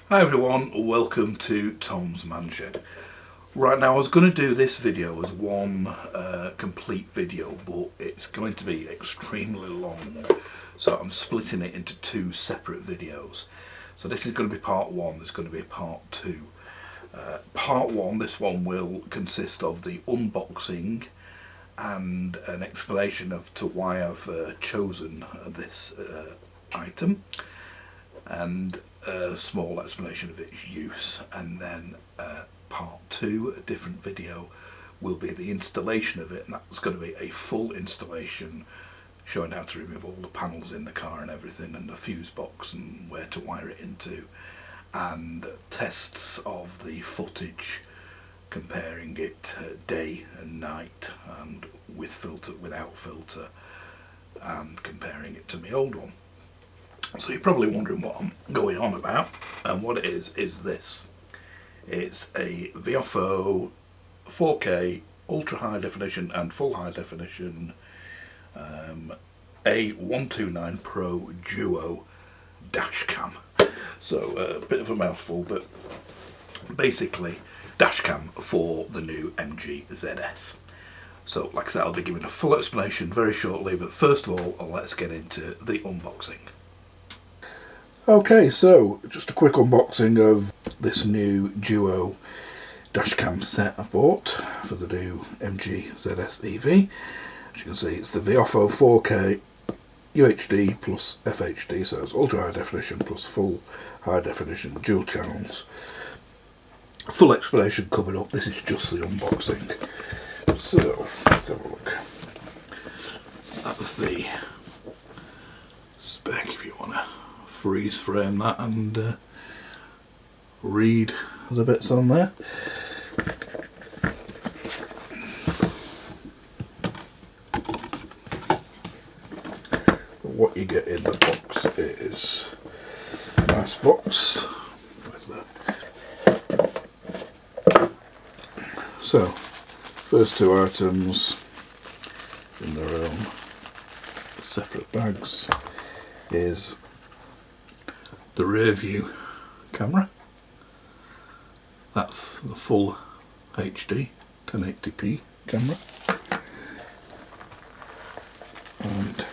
Hi everyone, welcome to Tom's Man Shed. Right now I was going to do this video as one complete video, but it's going to be extremely long, so I'm splitting it into two separate videos. So this is going to be part one, there's going to be a part two. Part one, this one will consist of the unboxing and an explanation of to why I've chosen this item, and a small explanation of its use, and then part two, a different video, will be the installation of it, and that's going to be a full installation showing how to remove all the panels in the car and everything, and the fuse box and where to wire it into, and tests of the footage, comparing it day and night, and with filter, without filter, and comparing it to my old one. So you're probably wondering what I'm going on about, and what it is this. It's a Viofo 4K ultra high definition and full high definition A129 Pro Duo Dashcam. So a bit of a mouthful, but basically Dashcam for the new MG ZS. So like I said, I'll be giving a full explanation very shortly, but first of all let's get into the unboxing. Okay, so just a quick unboxing of this new Duo Dashcam set I've bought for the new MG ZS EV. As you can see, it's the Viofo 4K UHD plus FHD, so it's ultra high definition plus full high definition dual channels. Full explanation coming up. This is just the unboxing. So let's have a look. That's the spec if you want to freeze frame that and read the bits on there. What you get in the box is a nice box with so first two items in their own separate bags is the rear view camera. That's the full HD 1080p camera, and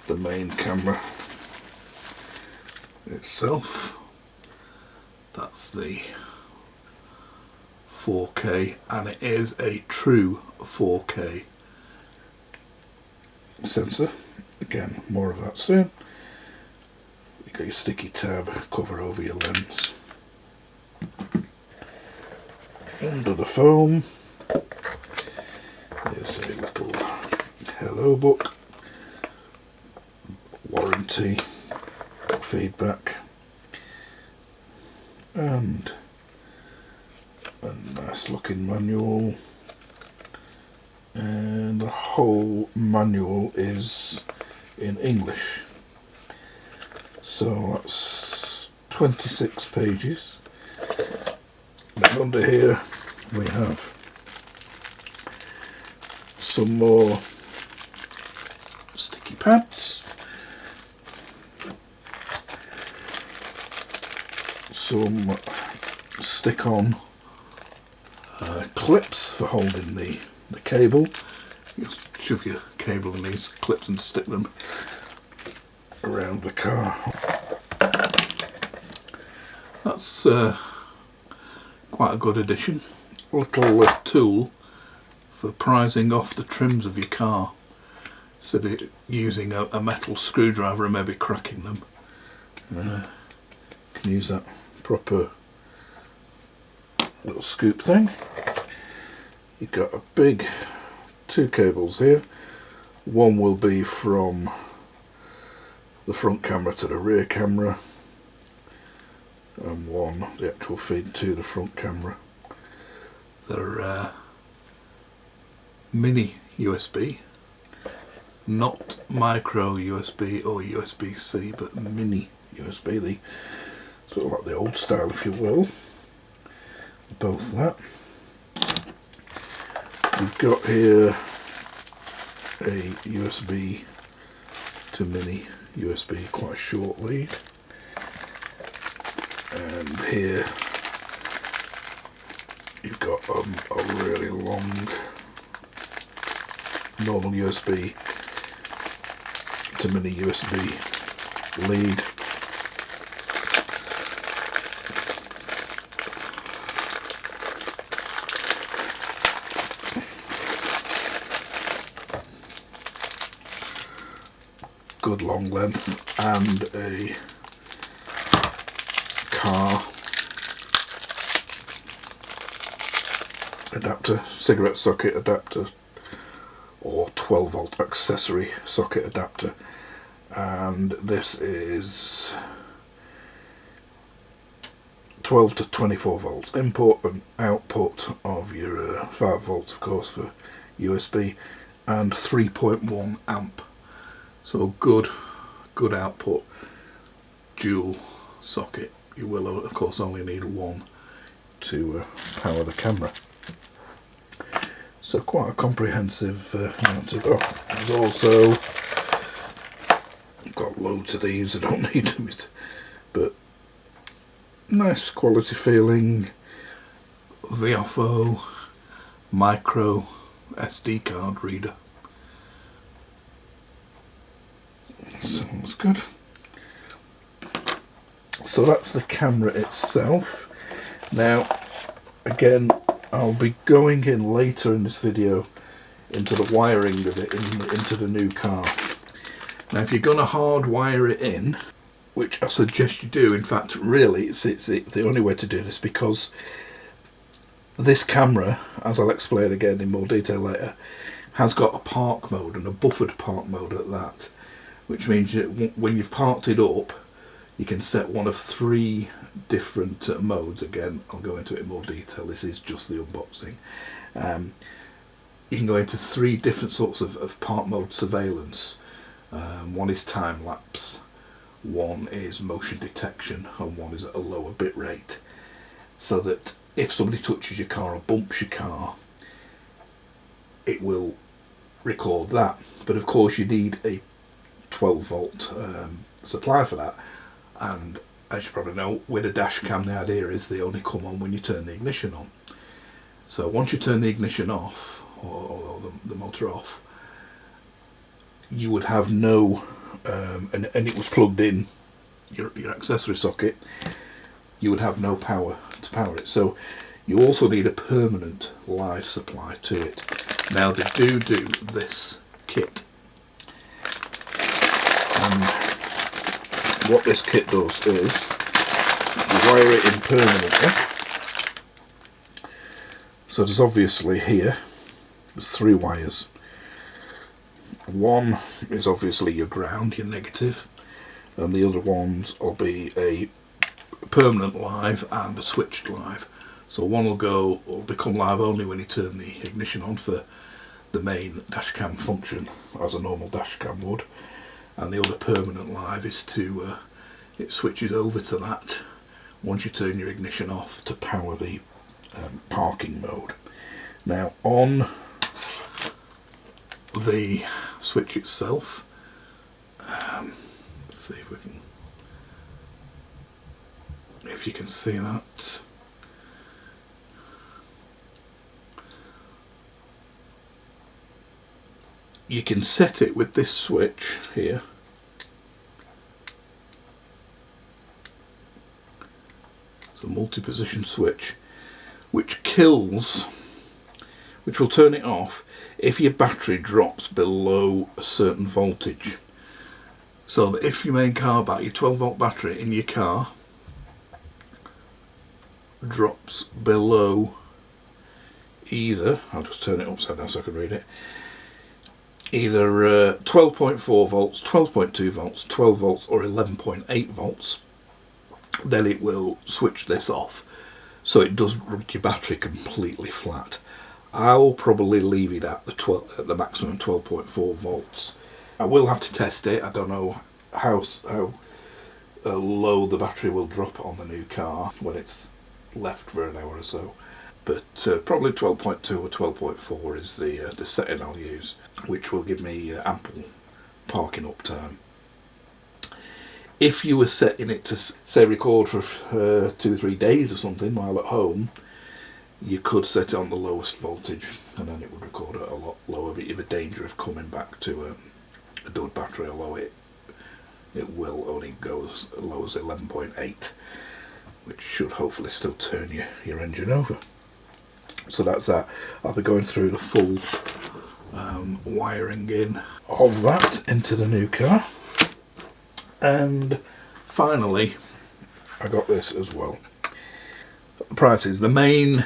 the main camera itself, that's the 4K, and it is a true 4K sensor. Again, more of that soon. You got your sticky tab cover over your lens. Under the foam there's a little hello book, warranty, feedback, and a nice looking manual, and the whole manual is in English. So that's 26 pages. And under here we have some more sticky pads, some stick-on clips for holding the cable. You just shove your cable in these clips and stick them around the car. That's quite a good addition. A little tool for prising off the trims of your car, instead of using a metal screwdriver and maybe cracking them. You can use that proper little scoop thing. You've got a big two cables here. One will be from the front camera to the rear camera, and one the actual feed to the front camera. They're mini USB, not micro USB or USB-C, but mini USB, the sort of like the old style if you will. Both that. We've got here a USB to mini USB, quite a short lead. and here you've got a really long normal USB to mini USB lead. Good long length, and a car adapter, cigarette socket adapter, or 12 volt accessory socket adapter, and this is 12 to 24 volts input and output of your 5 volts of course for USB, and 3.1 amp. So good output, dual socket. You will of course only need one to power the camera. So quite a comprehensive mounted. Oh, there's also, I've got loads of these, I don't need them, but nice quality feeling Viofo micro SD card reader. So that's good. So that's the camera itself. Now again, I'll be going in later in this video into the wiring of it into the new car. Now if you're going to hardwire it in, which I suggest you do, in fact really it's the only way to do this, because this camera, as I'll explain again in more detail later, has got a park mode, and a buffered park mode at that, which means that when you've parked it up, you can set one of 3 different modes. Again, I'll go into it in more detail, this is just the unboxing. You can go into 3 different sorts of park mode surveillance. One is time lapse, one is motion detection, and one is at a lower bit rate, so that if somebody touches your car or bumps your car, it will record that. But of course you need a 12 volt supply for that, and as you probably know, with a dash cam the idea is they only come on when you turn the ignition on. So once you turn the ignition off, or the motor off, you would have no and it was plugged in your accessory socket, you would have no power to power it. So you also need a permanent live supply to it. Now they do this kit, and what this kit does is you wire it in permanently. So there's obviously here, there's 3 wires. One is obviously your ground, your negative, and the other ones will be a permanent live and a switched live. So one will become live only when you turn the ignition on for the main dashcam function, as a normal dashcam would, and the other permanent live is to it switches over to that once you turn your ignition off to power the parking mode. Now on the switch itself, let's see if you can see that. You can set it with this switch here. It's a multi-position switch which will turn it off if your battery drops below a certain voltage. So that if your main car battery, your 12 volt battery in your car, drops below either, I'll just turn it upside down so I can read it, either 12.4 volts, 12.2 volts, 12 volts or 11.8 volts, then it will switch this off, so it doesn't run your battery completely flat. I'll probably leave it at the maximum 12.4 volts. I will have to test it. I don't know how low the battery will drop on the new car when it's left for an hour or so, but probably 12.2 or 12.4 is the setting I'll use, which will give me ample parking uptime. If you were setting it to say record for 2 or 3 days or something while at home, you could set it on the lowest voltage and then it would record at a lot lower, but you have a danger of coming back to a dud battery, although it will only go as low as 11.8, which should hopefully still turn your engine over. So that's that. I'll be going through the full wiring in of that into the new car. And finally, I got this as well. The prices. The main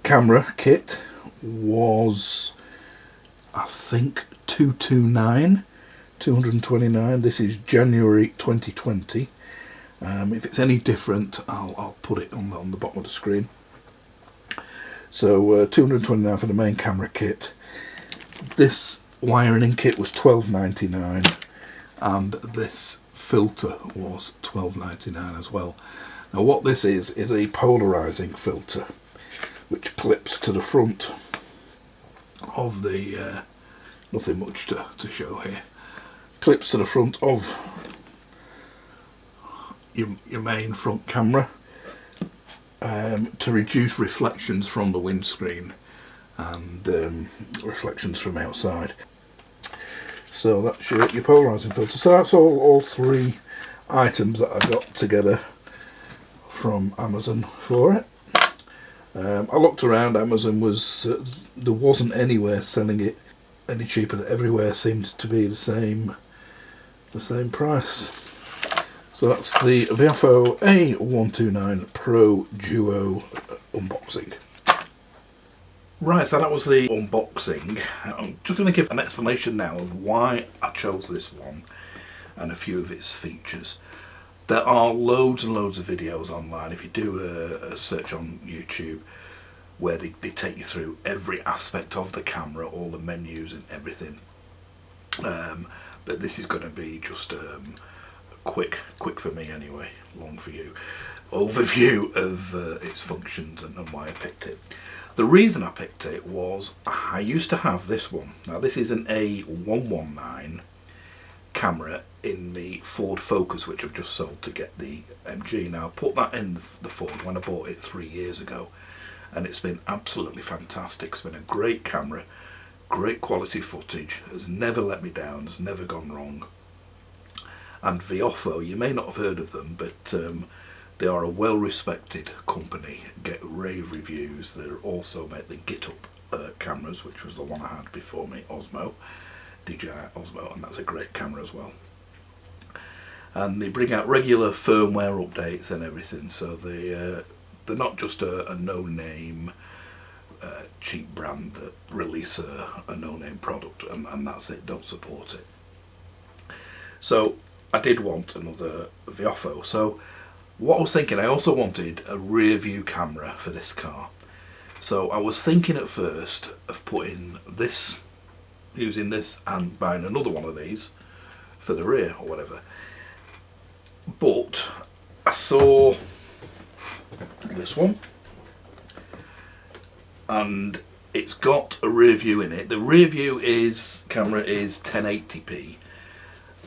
camera kit was, I think, 229. This is January 2020. If it's any different, I'll put it on the bottom of the screen. So 229 for the main camera kit. This wiring kit was $12.99, and this filter was $12.99 as well. Now what this is a polarizing filter which clips to the front of the nothing much to show here. Clips to the front of your main front camera to reduce reflections from the windscreen and reflections from outside. So that's your polarizing filter. So that's all 3 items that I got together from Amazon for it. I looked around. Amazon was there wasn't anywhere selling it any cheaper. Everywhere seemed to be the same price. So that's the Viofo A129 Pro Duo unboxing. Right, so that was the unboxing. I'm just going to give an explanation now of why I chose this one and a few of its features. There are loads and loads of videos online. If you do a search on YouTube, where they take you through every aspect of the camera, all the menus and everything. But this is going to be just quick for me anyway, long for you, overview of its functions and why I picked it. The reason I picked it was I used to have this one. Now this is an A119 camera in the Ford Focus, which I've just sold to get the MG. Now I put that in the Ford when I bought it 3 years ago, and it's been absolutely fantastic. It's been a great camera, great quality footage, has never let me down, has never gone wrong. And Viofo, you may not have heard of them, but they are a well-respected company, get rave reviews. They also make the Get Up cameras, which was the one I had before me, DJI Osmo, and that's a great camera as well. And they bring out regular firmware updates and everything, so they're not just a no-name cheap brand that release a no-name product and that's it, don't support it. So I did want another Viofo. So what I was thinking, I also wanted a rear view camera for this car. So I was thinking at first of putting this, using this and buying another one of these for the rear or whatever. But I saw this one and it's got a rear view in it. The rear view camera is 1080p.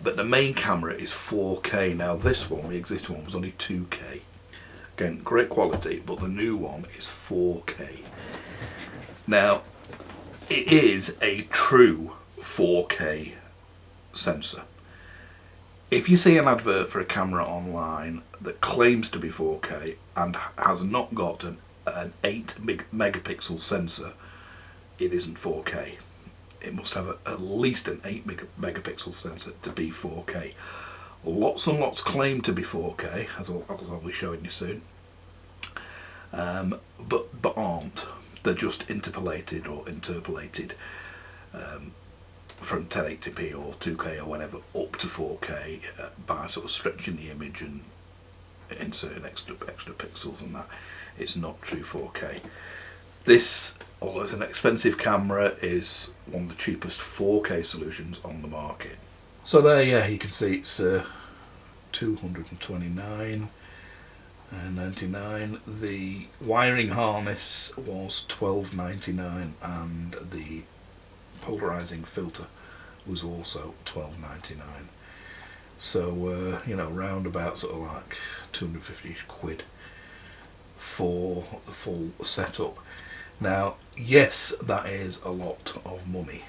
But the main camera is 4K. Now this one, the existing one, was only 2K. Again, great quality, but the new one is 4K. Now, it is a true 4K sensor. If you see an advert for a camera online that claims to be 4K and has not got an 8 megapixel sensor, it isn't 4K. It must have at least an 8 megapixel sensor to be 4K. Lots and lots claim to be 4K, as I'll be showing you soon, but aren't. They're just interpolated from 1080p or 2K or whatever up to 4K by sort of stretching the image and inserting extra pixels and that. It's not true 4K. This, although it's an expensive camera, is one of the cheapest 4K solutions on the market. So there, yeah, you can see it's $229.99. The wiring harness was $12.99, and the polarizing filter was also $12.99. So you know, round about sort of like 250-ish quid for the full setup. Now, yes, that is a lot of money,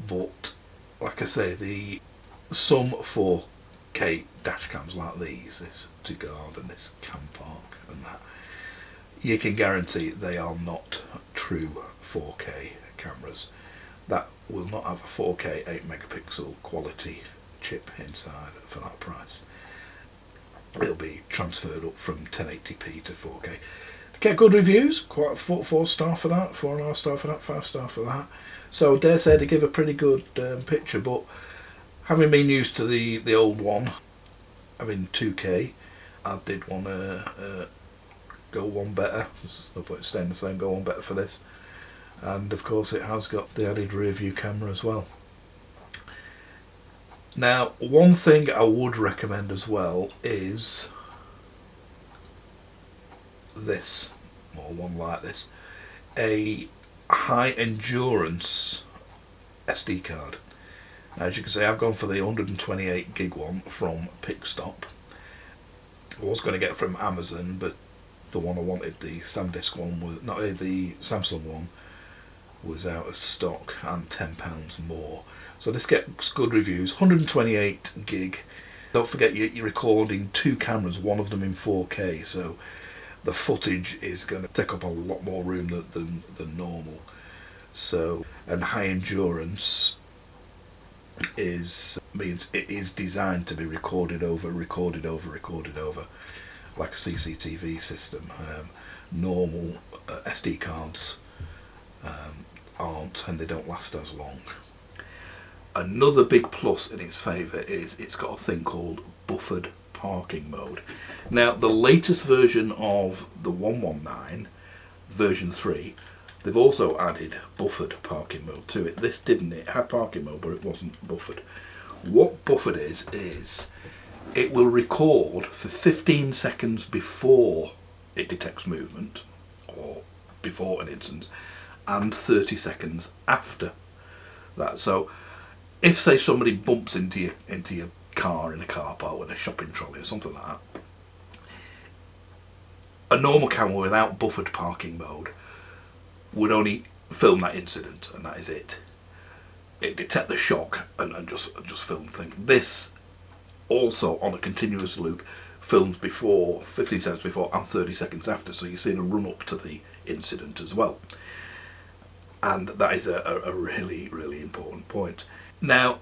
but like I say, some 4K dash cams like these, this to guard and this cam park and that, you can guarantee they are not true 4K cameras. That will not have a 4K 8 megapixel quality chip inside for that price. It'll be transferred up from 1080p to 4K. Get good reviews, quite 4 star for that, 4.5 star for that, 5 star for that. So I dare say to give a pretty good picture, but having been used to the old one, having 2K, I did want to go one better. There's no point in staying the same, go one better for this. And of course it has got the added rear view camera as well. Now, one thing I would recommend as well is this, or one like this, a high endurance SD card. Now, as you can see, I've gone for the 128 gig one from Pickstop. I was going to get it from Amazon, but the one I wanted, the SanDisk one, was not the Samsung one, was out of stock and £10 more. So this gets good reviews. 128 gig. Don't forget you're recording 2 cameras, one of them in 4K, so the footage is going to take up a lot more room than normal. So, and high endurance means it is designed to be recorded over, like a CCTV system. Normal SD cards aren't, and they don't last as long. Another big plus in its favour is it's got a thing called buffered parking mode. Now, the latest version of the 119, version 3, they've also added buffered parking mode to it. This didn't. It had parking mode, but it wasn't buffered. What buffered is it will record for 15 seconds before it detects movement, or before an instance, and 30 seconds after that. So if, say, somebody bumps into your car in a car park with a shopping trolley or something like that, a normal camera without buffered parking mode would only film that incident, and that is it. It detect the shock and just film the thing. This also, on a continuous loop, films before, 15 seconds before and 30 seconds after, so you see the run up to the incident as well. And that is a really, really important point. Now,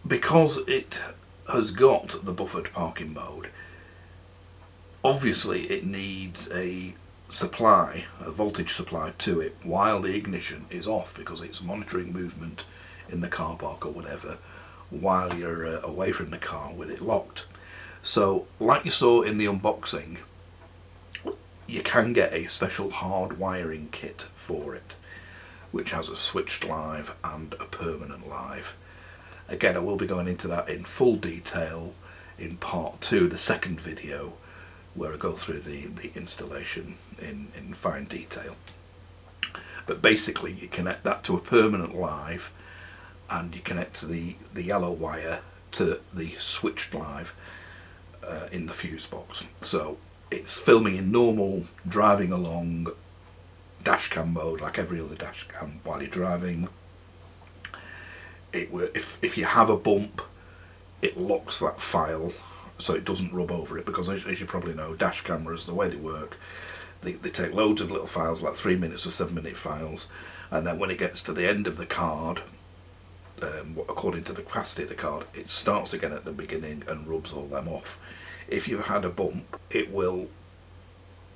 because it has got the buffered parking mode, obviously it needs a voltage supply to it while the ignition is off, because it's monitoring movement in the car park or whatever while you're away from the car with it locked. So, like you saw in the unboxing, you can get a special hard wiring kit for it, which has a switched live and a permanent live. Again, I will be going into that in full detail in part 2, the second video, where I go through the installation in fine detail. But basically you connect that to a permanent live, and you connect the yellow wire to the switched live in the fuse box. So it's filming in normal driving along dashcam mode, like every other dashcam while you're driving. It will, if you have a bump, it locks that file so it doesn't rub over it, because as you probably know, dash cameras, the way they work, they take loads of little files, like 3 minutes or 7 minute files, and then when it gets to the end of the card, according to the capacity of the card, it starts again at the beginning and rubs all them off. If you've had a bump, it will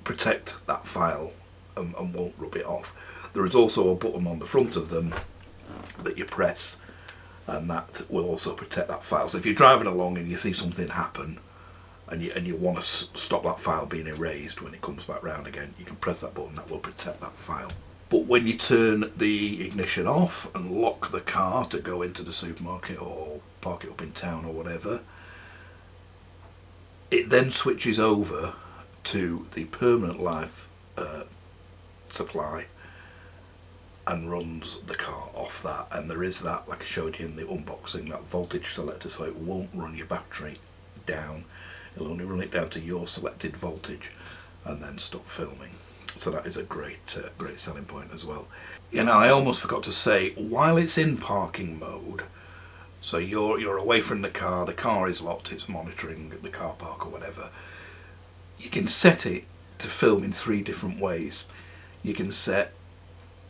protect that file and won't rub it off. There is also a button on the front of them that you press, and that will also protect that file. So if you're driving along and you see something happen and you want to stop that file being erased when it comes back round again, you can press that button. That will protect that file. But when you turn the ignition off and lock the car to go into the supermarket or park it up in town or whatever, it then switches over to the permanent live supply and runs the car off that. And there is that, like I showed you in the unboxing, that voltage selector, so it won't run your battery down. It'll only run it down to your selected voltage and then stop filming. So that is a great selling point as well. You know, I almost forgot to say, while it's in parking mode, so you're away from the car is locked, it's monitoring the car park or whatever, you can set it to film in 3 different ways. You can set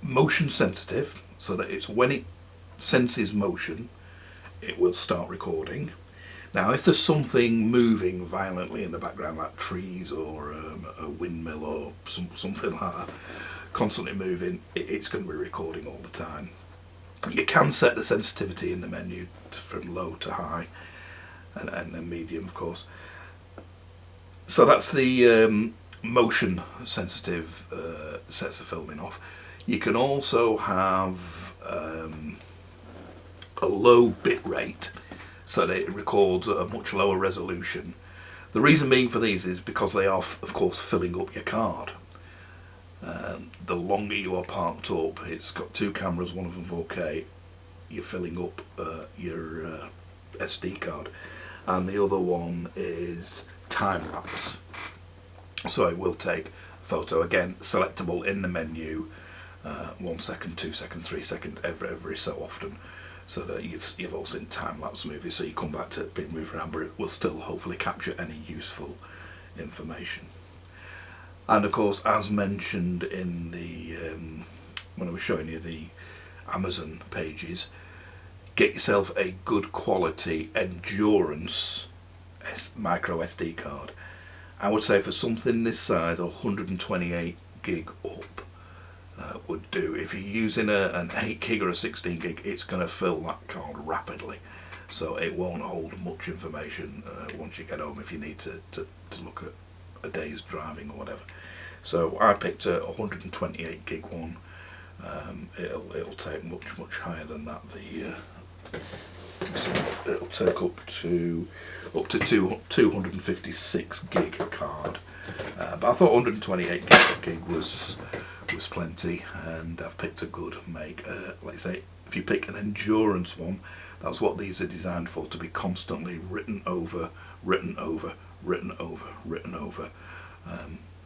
motion sensitive, so that it's when it senses motion, it will start recording. Now, if there's something moving violently in the background, like trees or a windmill or something like that, constantly moving, it's going to be recording all the time. You can set the sensitivity in the menu from low to high, and then medium, of course. So that's the motion sensitive sets the filming off. You can also have a low bit rate, so that it records at a much lower resolution. The reason being for these is because they are, of course, filling up your card. The longer you are parked up, it's got 2 cameras, one of them 4K, you're filling up your SD card, and the other one is time lapse. So it will take a photo, again, selectable in the menu, 1 second, 2 seconds, 3 seconds, every so often. So that you've all seen time-lapse movies, so you come back to it, being moved around, but it will still hopefully capture any useful information. And of course, as mentioned in the when I was showing you the Amazon pages, get yourself a good quality endurance micro SD card. I would say for something this size, 128 gig up would do. If you're using an 8 gig or a 16 gig, it's going to fill that card rapidly, so it won't hold much information once you get home if you need to look at a day's driving or whatever. So I picked a 128 gig one. It'll take much higher than that. So it'll take up to 256 gig card, but I thought 128 gig was plenty, and I've picked a good make. Like I say, if you pick an endurance one, that's what these are designed for, to be constantly written over.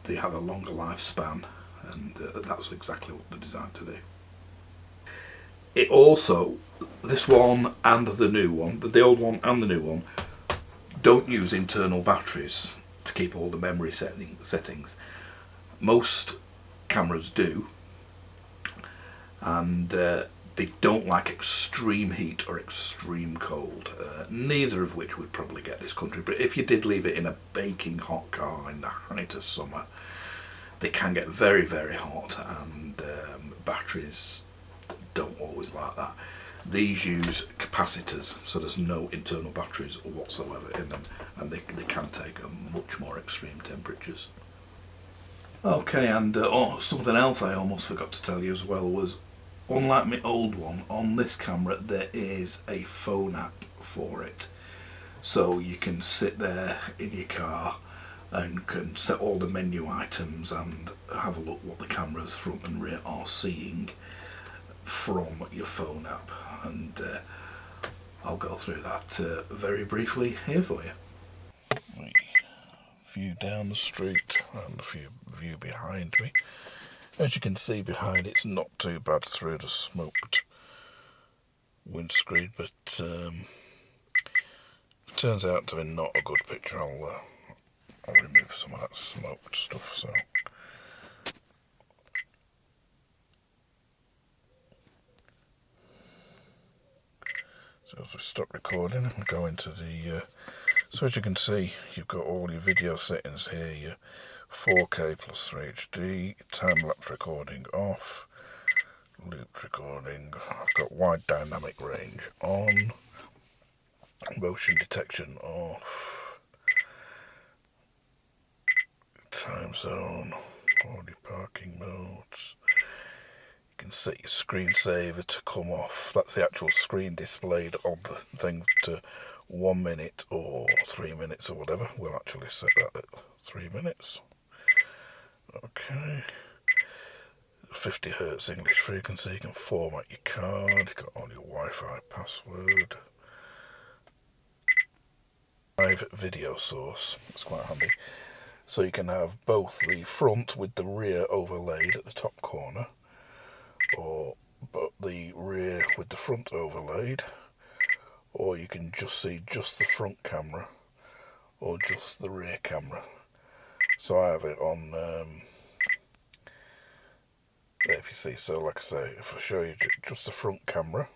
They have a longer lifespan, and that's exactly what they're designed to do. It also, this one and the new one, the old one and the new one, don't use internal batteries to keep all the memory settings. Most cameras do, and they don't like extreme heat or extreme cold, neither of which would probably get this country. But if you did leave it in a baking hot car in the height of summer, they can get very hot, and batteries don't always like that. These use capacitors, so there's no internal batteries whatsoever in them, and they can take much more extreme temperatures. Okay, and something else I almost forgot to tell you as well was, unlike my old one, on this camera there is a phone app for it. So you can sit there in your car and can set all the menu items and have a look what the cameras front and rear are seeing from your phone app. And I'll go through that very briefly here for you. View down the street and the view behind me. As you can see behind, it's not too bad through the smoked windscreen, but it turns out to be not a good picture. I'll remove some of that smoked stuff. So as we stop recording and go into the so as you can see, you've got all your video settings here, your 4K plus 3 HD, time-lapse recording off, looped recording, I've got wide dynamic range on, motion detection off, time zone, all your parking modes. You can set your screensaver to come off. That's the actual screen displayed on the thing to 1 minute or 3 minutes or whatever. We'll actually set that at 3 minutes. Okay. 50 Hz English frequency. You can format your card. You've got all your Wi-Fi password. live video source. It's quite handy. So you can have both the front with the rear overlaid at the top corner, or the rear with the front overlaid, or you can just see just the front camera or just the rear camera. So I have it on there, if you see. So like I say, if I show you just the front camera,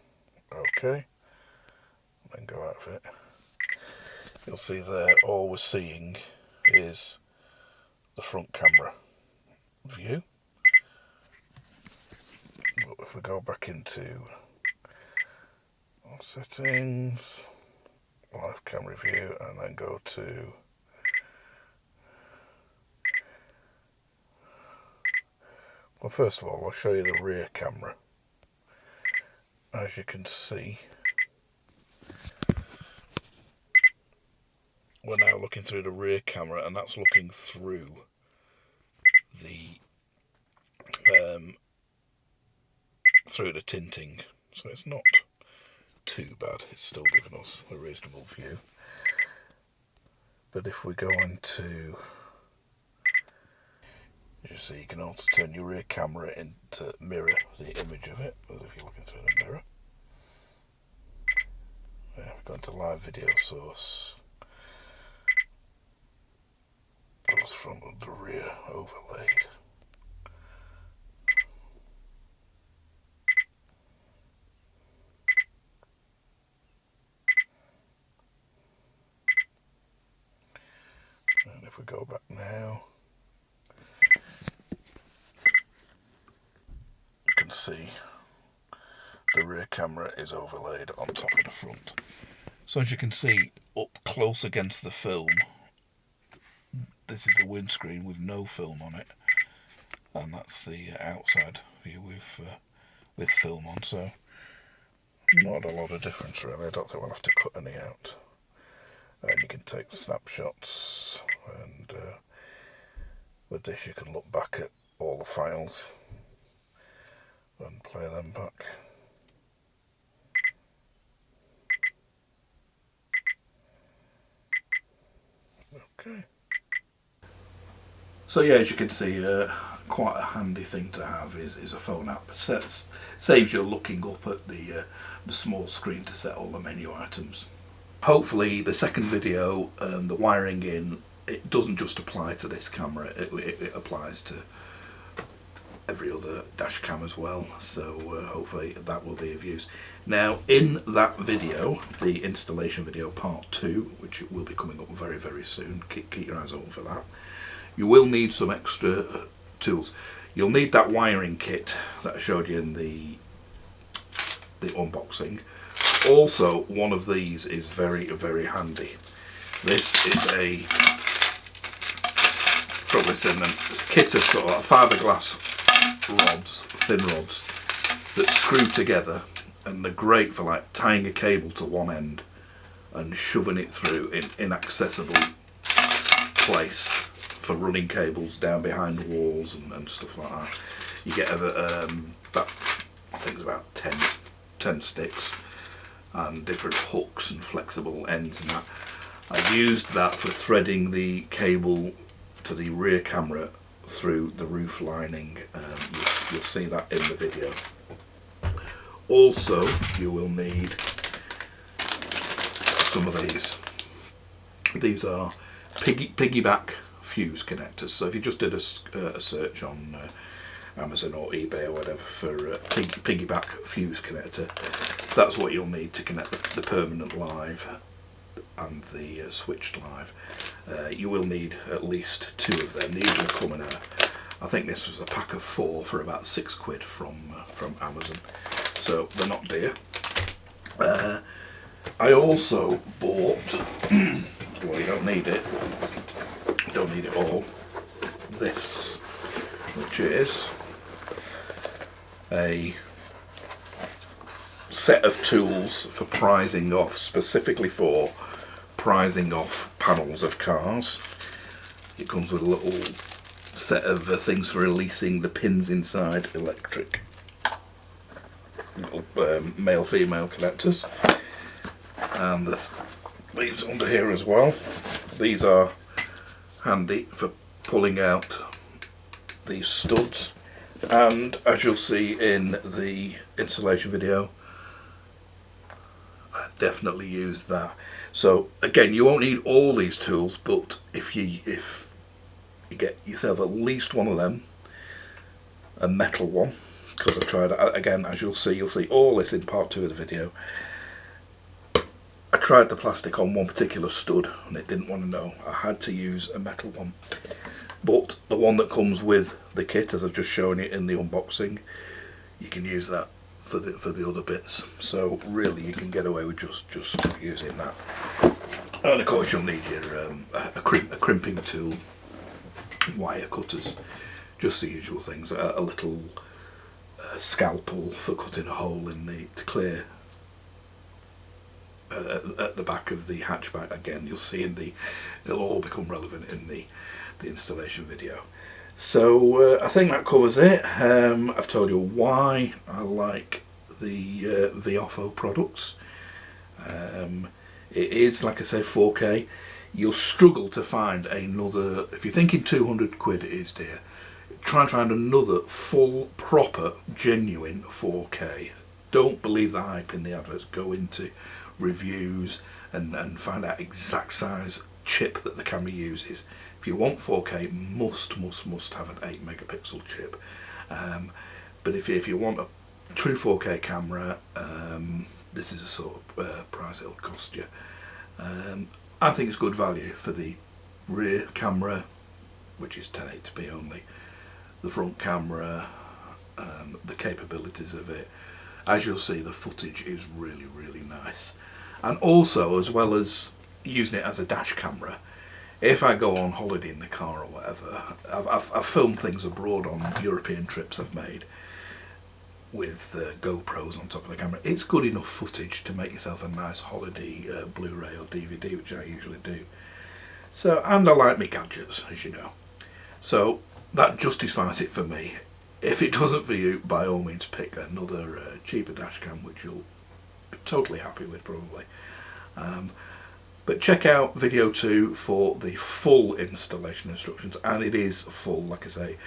okay, then go out of it, you'll see there all we're seeing is the front camera view. But if we go back into our settings, live camera view, and then go to well, first of all, I'll show you the rear camera. As you can see, we're now looking through the rear camera, and that's looking through the tinting, so it's not too bad. It's still giving us a reasonable view. But if we go into, you see, you can also turn your rear camera into mirror the image of it, as if you're looking through the mirror. Yeah, we go into live video source. Goes from the rear overlaid. And if we go back now, you can see the rear camera is overlaid on top of the front. So as you can see up close against the film, this is the windscreen with no film on it, and that's the outside view with film on. So not a lot of difference really. I don't think we'll have to cut any out. And you can take snapshots, and with this you can look back at all the files and play them back. Okay. So yeah, as you can see, quite a handy thing to have is a phone app. Saves you looking up at the small screen to set all the menu items. Hopefully the second video and the wiring in, it doesn't just apply to this camera, it applies to every other dash cam as well, so hopefully that will be of use. Now in that video, the installation video part 2, which will be coming up very very soon, keep your eyes open for that, you will need some extra tools. You'll need that wiring kit that I showed you in the unboxing. Also, one of these is very very handy. This is a, probably seen them, it's a kit of sort of fiberglass rods, thin rods that screw together, and they're great for like tying a cable to one end and shoving it through in inaccessible place for running cables down behind walls and stuff like that. You get about, I think it's about 10 sticks and different hooks and flexible ends and that. I've used that for threading the cable to the rear camera through the roof lining. You'll see that in the video. Also, you will need some of these. These are piggyback fuse connectors. So if you just did a search on Amazon or eBay or whatever for piggyback fuse connector, that's what you'll need to connect the permanent live and the switched live. You will need at least 2 of them. These will come in I think this was a pack of 4 for about £6 from Amazon, so they're not dear. I also bought, well, you don't need it all, this, which is a set of tools for prizing off, specifically for prizing off panels of cars. It comes with a little set of things for releasing the pins inside electric, little male-female connectors, and these under here as well. These are handy for pulling out these studs, and as you'll see in the installation video, I definitely use that. So again, you won't need all these tools, but if you get yourself at least one of them, a metal one, because I tried it again, as you'll see all this in part 2 of the video. I tried the plastic on one particular stud and it didn't want to know. I had to use a metal one. But the one that comes with the kit, as I've just shown you in the unboxing, you can use that for the other bits. So really you can get away with just using that. And of course you'll need your a crimping tool, wire cutters, just the usual things. A little scalpel for cutting a hole in to clear at the back of the hatchback. Again, you'll see it'll all become relevant in the installation video. So I think that covers it. I've told you why I like the Viofo products. It is, like I say, 4K. You'll struggle to find another, if you're thinking 200 quid it is dear, try and find another full, proper, genuine 4K. Don't believe the hype in the adverts. Go into reviews and find out exact size chip that the camera uses. If you want 4K, must have an 8 megapixel chip. But if you want a true 4K camera, this is a sort of price it'll cost you. I think it's good value for the rear camera, which is 1080p only, the front camera, the capabilities of it. As you'll see, the footage is really nice. And also, as well as using it as a dash camera, if I go on holiday in the car or whatever, I've filmed things abroad on European trips I've made with GoPros on top of the camera. It's good enough footage to make yourself a nice holiday Blu-ray or DVD, which I usually do. So, and I like my gadgets, as you know. So that justifies it for me. If it doesn't for you, by all means pick another cheaper dashcam, which you'll be totally happy with probably. But check out video 2 for the full installation instructions, and it is full, like I say.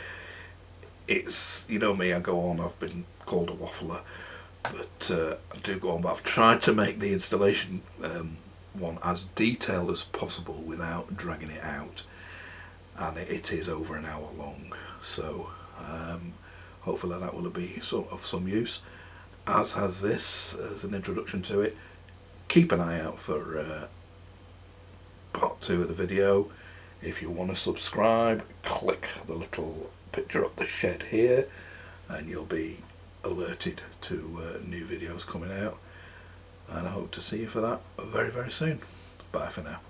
It's, you know me, I go on, I've been called a waffler, but I do go on, but I've tried to make the installation one as detailed as possible without dragging it out, and it is over an hour long, so hopefully that will be of some use, as has this as an introduction to it. Keep an eye out for part 2 of the video. If you want to subscribe, click the little picture up the shed here and you'll be alerted to new videos coming out, and I hope to see you for that very soon. Bye for now.